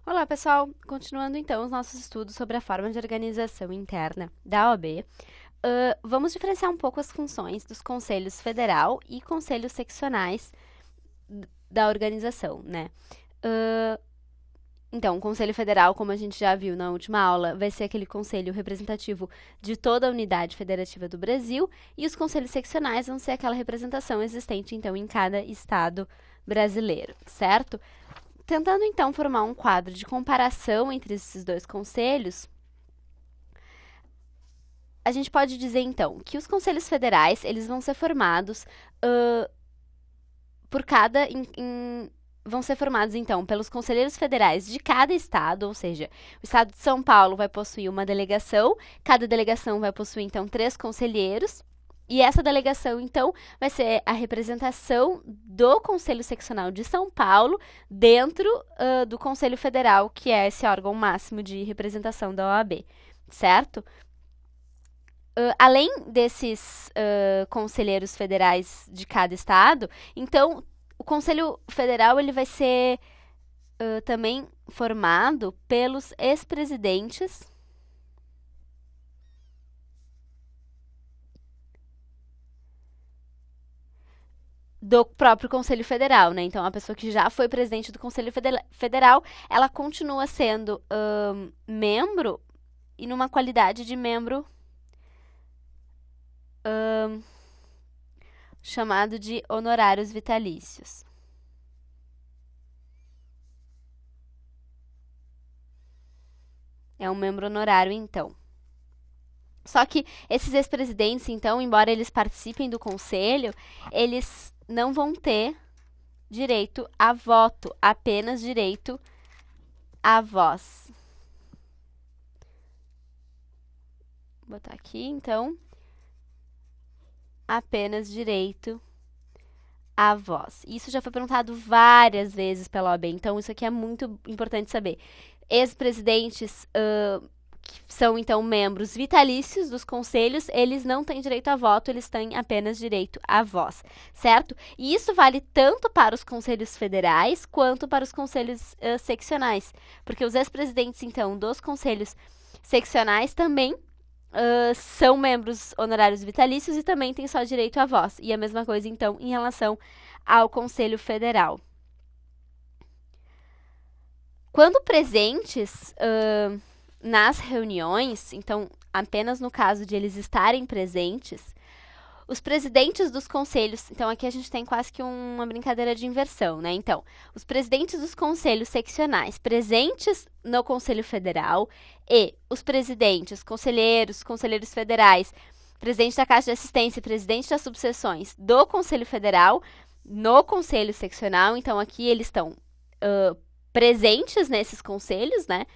Olá, pessoal! Continuando então os nossos estudos sobre a forma de organização interna da OAB, vamos diferenciar um pouco as funções dos conselhos federal e conselhos seccionais da organização, né? Então, o Conselho Federal, como a gente já viu na última aula, vai ser aquele conselho representativo de toda a unidade federativa do Brasil, e os conselhos seccionais vão ser aquela representação existente, então, em cada estado brasileiro, certo? Tentando, então, formar um quadro de comparação entre esses dois conselhos, a gente pode dizer, então, que os conselhos federais, eles vão ser formados vão ser formados, então, pelos conselheiros federais de cada estado, ou seja, o estado de São Paulo vai possuir uma delegação, cada delegação vai possuir, então, 3 conselheiros, e essa delegação, então, vai ser a representação do Conselho Seccional de São Paulo dentro do Conselho Federal, que é esse órgão máximo de representação da OAB, certo? Além desses conselheiros federais de cada estado, então, o Conselho Federal ele vai ser também formado pelos ex-presidentes do próprio Conselho Federal, né? Então, a pessoa que já foi presidente do Conselho Federal, ela continua sendo membro e numa qualidade de membro chamado de honorários vitalícios. É um membro honorário, então. Só que esses ex-presidentes, então, embora eles participem do conselho, eles não vão ter direito a voto, apenas direito à voz. Vou botar aqui, então, apenas direito à voz. Isso já foi perguntado várias vezes pela OAB, então isso aqui é muito importante saber. Ex-presidentes que são, então, membros vitalícios dos conselhos, eles não têm direito a voto, eles têm apenas direito à voz, certo? E isso vale tanto para os conselhos federais, quanto para os conselhos seccionais, porque os ex-presidentes, então, dos conselhos seccionais também são membros honorários vitalícios e também têm só direito à voz. E a mesma coisa, então, em relação ao Conselho Federal. Quando presentes nas reuniões, então, apenas no caso de eles estarem presentes, os presidentes dos conselhos, então aqui a gente tem quase que uma brincadeira de inversão, né? Então, os presidentes dos conselhos seccionais presentes no Conselho Federal e os presidentes, conselheiros federais, presidente da Caixa de Assistência e presidente das subseções do Conselho Federal no Conselho Seccional, então aqui eles estão presentes nesses conselhos, né?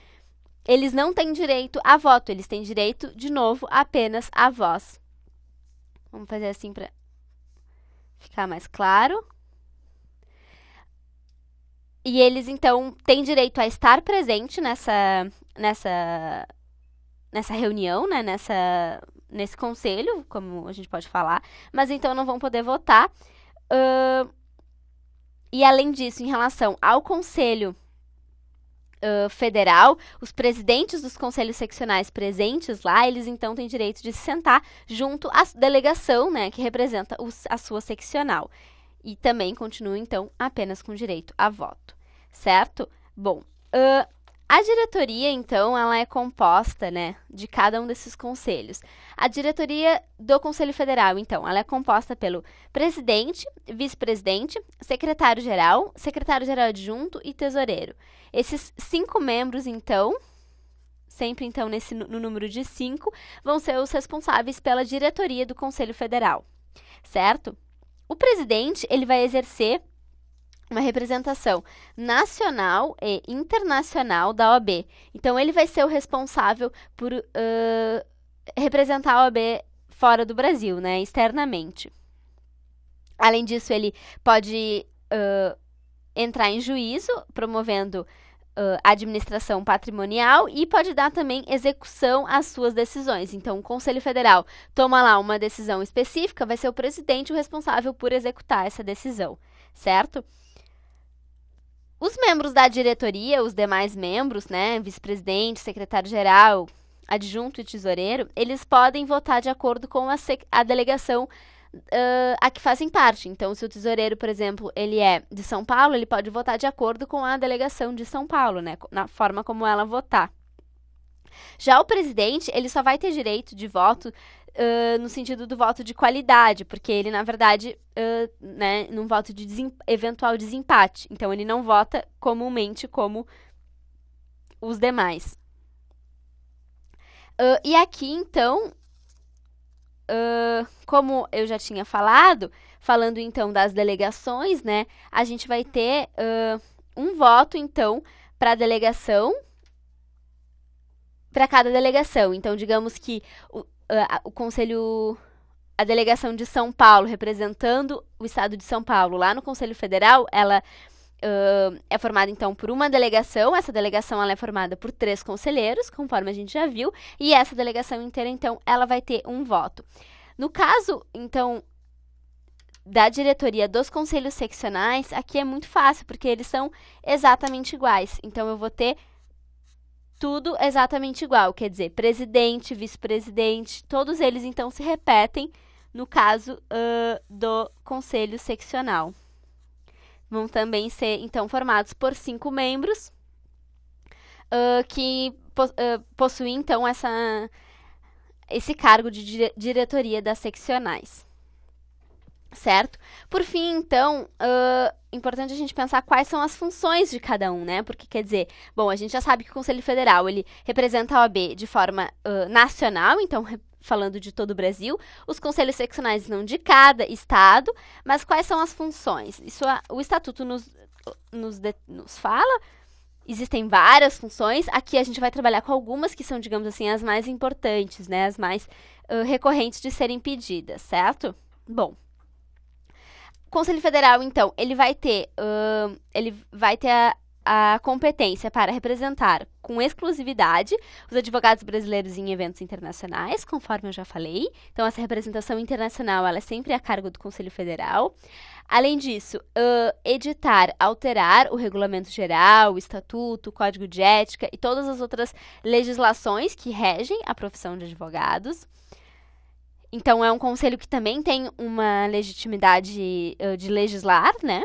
Eles não têm direito a voto, eles têm direito, de novo, apenas à voz. Vamos fazer assim para ficar mais claro. E eles, então, têm direito a estar presente nessa reunião, né? Nesse conselho, como a gente pode falar, mas então não vão poder votar. E além disso, em relação ao Conselho Federal, os presidentes dos conselhos seccionais presentes lá, eles então têm direito de se sentar junto à delegação, né, que representa a sua seccional. E também continuam, então, apenas com direito a voto, certo? Bom, a diretoria, então, ela é composta, né, de cada um desses conselhos. A diretoria do Conselho Federal, então, ela é composta pelo presidente, vice-presidente, secretário-geral adjunto e tesoureiro. Esses 5 membros, então, sempre, então, no número de 5, vão ser os responsáveis pela diretoria do Conselho Federal, certo? O presidente, ele vai exercer uma representação nacional e internacional da OAB. Então, ele vai ser o responsável por representar a OAB fora do Brasil, né, externamente. Além disso, ele pode entrar em juízo, promovendo administração patrimonial e pode dar também execução às suas decisões. Então, o Conselho Federal toma lá uma decisão específica, vai ser o presidente o responsável por executar essa decisão, certo? Os membros da diretoria, os demais membros, né, vice-presidente, secretário-geral, adjunto e tesoureiro, eles podem votar de acordo com a delegação a que fazem parte. Então, se o tesoureiro, por exemplo, ele é de São Paulo, ele pode votar de acordo com a delegação de São Paulo, né, na forma como ela votar. Já o presidente, ele só vai ter direito de voto no sentido do voto de qualidade, porque ele, na verdade, né, num voto de eventual desempate. Então, ele não vota comumente como os demais. E aqui, então, como eu já tinha falado, falando então das delegações, né, a gente vai ter um voto, então, para a delegação, para cada delegação. Então, digamos que o Conselho, a delegação de São Paulo, representando o estado de São Paulo, lá no Conselho Federal, ela é formada, então, por uma delegação. Essa delegação ela é formada por 3 conselheiros, conforme a gente já viu, e essa delegação inteira, então, ela vai ter um voto. No caso, então, da diretoria dos conselhos seccionais, aqui é muito fácil, porque eles são exatamente iguais. Então, eu vou ter tudo exatamente igual, quer dizer, presidente, vice-presidente, todos eles, então, se repetem no caso do conselho seccional. Vão também ser, então, formados por 5 membros que possuem, então, esse cargo de diretoria das seccionais. Certo? Por fim, então, importante a gente pensar quais são as funções de cada um, né? Porque, quer dizer, bom, a gente já sabe que o Conselho Federal, ele representa a OAB de forma nacional, então, falando de todo o Brasil, os conselhos seccionais não de cada estado, mas quais são as funções? Isso o Estatuto nos fala. Existem várias funções, aqui a gente vai trabalhar com algumas que são, digamos assim, as mais importantes, né? As mais recorrentes de serem pedidas, certo? Bom, o Conselho Federal, então, ele vai ter a competência para representar com exclusividade os advogados brasileiros em eventos internacionais, conforme eu já falei. Então, essa representação internacional ela é sempre a cargo do Conselho Federal. Além disso, editar, alterar o regulamento geral, o estatuto, o código de ética e todas as outras legislações que regem a profissão de advogados. Então, é um conselho que também tem uma legitimidade de legislar, né?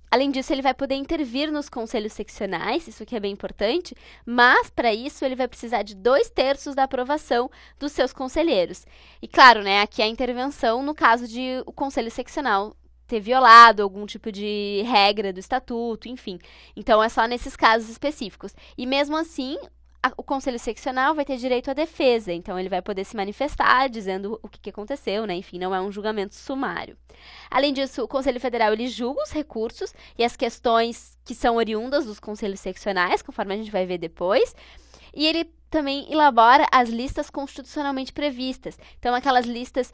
Além disso, ele vai poder intervir nos conselhos seccionais, isso aqui é bem importante, mas, para isso, ele vai precisar de 2/3 da aprovação dos seus conselheiros. E, claro, né, aqui é a intervenção no caso de o conselho seccional ter violado algum tipo de regra do estatuto, enfim. Então, é só nesses casos específicos. E, mesmo assim, o conselho seccional vai ter direito à defesa, então ele vai poder se manifestar dizendo o que aconteceu, né? Enfim, não é um julgamento sumário. Além disso, o Conselho Federal ele julga os recursos e as questões que são oriundas dos conselhos seccionais, conforme a gente vai ver depois, e ele também elabora as listas constitucionalmente previstas. Então, aquelas listas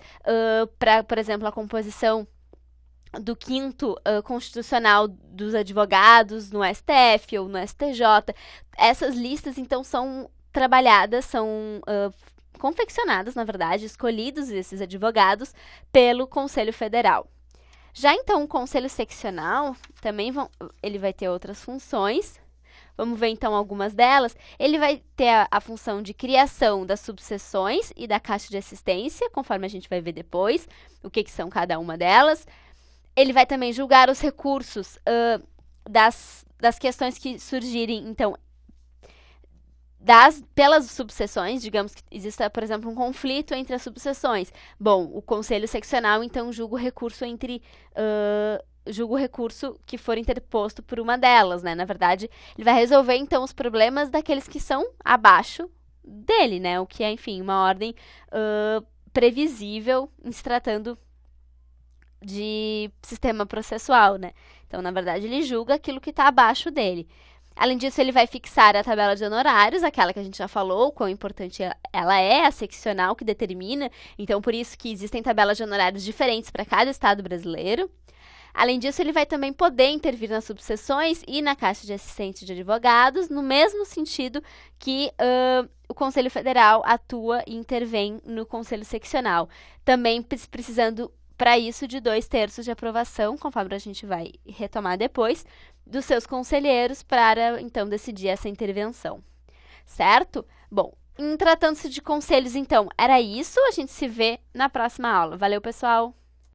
para, por exemplo, a composição do 5º constitucional dos advogados no STF ou no STJ. Essas listas, então, são trabalhadas, são confeccionadas, na verdade, escolhidos esses advogados pelo Conselho Federal. Já, então, o Conselho Seccional, também ele vai ter outras funções. Vamos ver, então, algumas delas. Ele vai ter a função de criação das subseções e da caixa de assistência, conforme a gente vai ver depois, o que são cada uma delas. Ele vai também julgar os recursos das questões que surgirem, então, pelas subseções, digamos que exista, por exemplo, um conflito entre as subseções. Bom, o Conselho Seccional, então, julga o recurso que for interposto por uma delas, né? Na verdade, ele vai resolver, então, os problemas daqueles que são abaixo dele, né? O que é, enfim, uma ordem previsível em se tratando de sistema processual, né? Então, na verdade, ele julga aquilo que está abaixo dele. Além disso, ele vai fixar a tabela de honorários, aquela que a gente já falou, quão importante ela é, a seccional que determina. Então, por isso que existem tabelas de honorários diferentes para cada estado brasileiro. Além disso, ele vai também poder intervir nas subseções e na caixa de assistente de advogados, no mesmo sentido que o Conselho Federal atua e intervém no Conselho Seccional. Também precisando para isso, de 2/3 de aprovação, conforme a gente vai retomar depois, dos seus conselheiros para, então, decidir essa intervenção. Certo? Bom, em tratando-se de conselhos, então, era isso. A gente se vê na próxima aula. Valeu, pessoal!